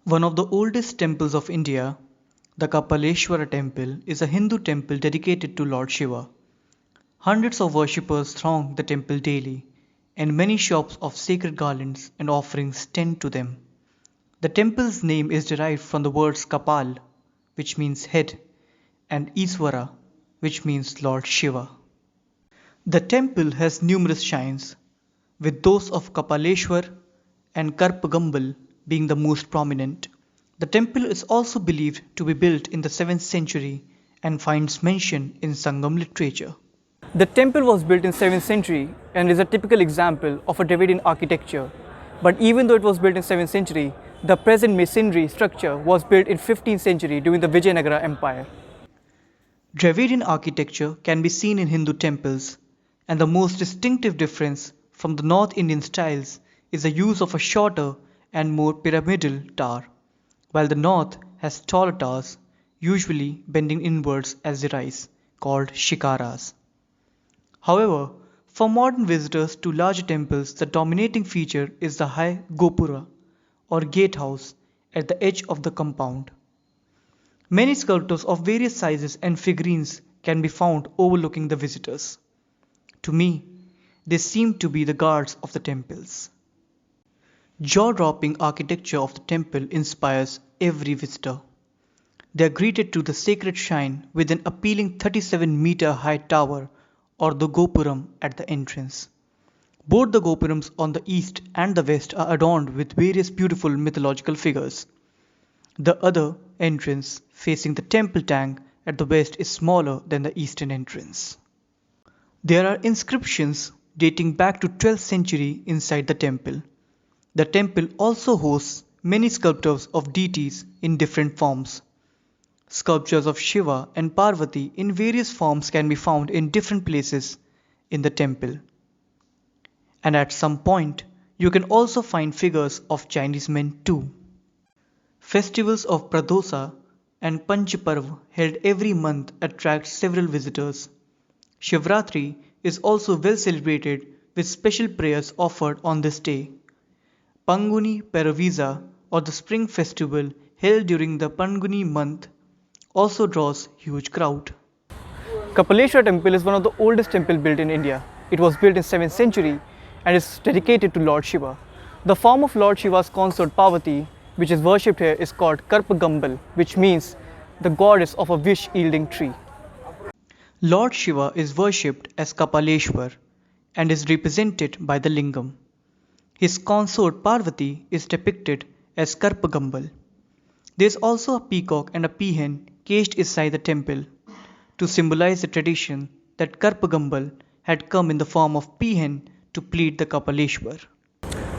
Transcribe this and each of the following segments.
One of the oldest temples of India, the Kapaleshwara temple, is a Hindu temple dedicated to Lord Shiva. Hundreds of worshippers throng the temple daily, and many shops of sacred garlands and offerings tend to them. The temple's name is derived from the words Kapal, which means head, and Iswara, which means Lord Shiva. The temple has numerous shrines, with those of Kapaleshwar and Karpagambal being the most prominent. The temple is also believed to be built in the 7th century and finds mention in Sangam literature. The temple was built in 7th century and is a typical example of a Dravidian architecture. But even though it was built in 7th century, the present masonry structure was built in 15th century during the Vijayanagara Empire. Dravidian architecture can be seen in Hindu temples, and the most distinctive difference from the North Indian styles is the use of a shorter and more pyramidal tower, while the North has taller towers, usually bending inwards as they rise, called shikaras. However, for modern visitors to larger temples, the dominating feature is the high gopura or gatehouse at the edge of the compound. Many sculptures of various sizes and figurines can be found overlooking the visitors. To me, they seem to be the guards of the temples. Jaw-dropping architecture of the temple inspires every visitor. They are greeted to the sacred shrine with an appealing 37-meter high tower or the gopuram at the entrance. Both the gopurams on the east and the west are adorned with various beautiful mythological figures. The other entrance, facing the temple tank at the west, is smaller than the eastern entrance. There are inscriptions dating back to 12th century inside the temple. The temple also hosts many sculptures of deities in different forms. Sculptures of Shiva and Parvati in various forms can be found in different places in the temple. And at some point, you can also find figures of Chinese men too. Festivals of Pradosa and Panchaparv held every month attract several visitors. Shivratri is also well celebrated with special prayers offered on this day. Panguni Paravisa, or the spring festival held during the Panguni month, also draws huge crowd. Kapaleshwar temple is one of the oldest temples built in India. It was built in 7th century and is dedicated to Lord Shiva. The form of Lord Shiva's consort Parvati, which is worshipped here, is called Karpagambal, which means the goddess of a wish-yielding tree. Lord Shiva is worshipped as Kapaleshwar and is represented by the lingam. His consort Parvati is depicted as Karpagambal. There is also a peacock and a peahen caged inside the temple to symbolize the tradition that Karpagambal had come in the form of peahen to plead the Kapaleshwar.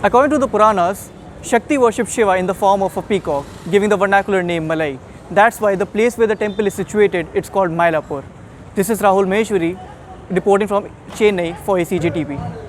According to the Puranas, Shakti worshipped Shiva in the form of a peacock, giving the vernacular name Malai. That's why the place where the temple is situated, it's called Mylapore. This is Rahul Maheshwari reporting from Chennai for ACG TV.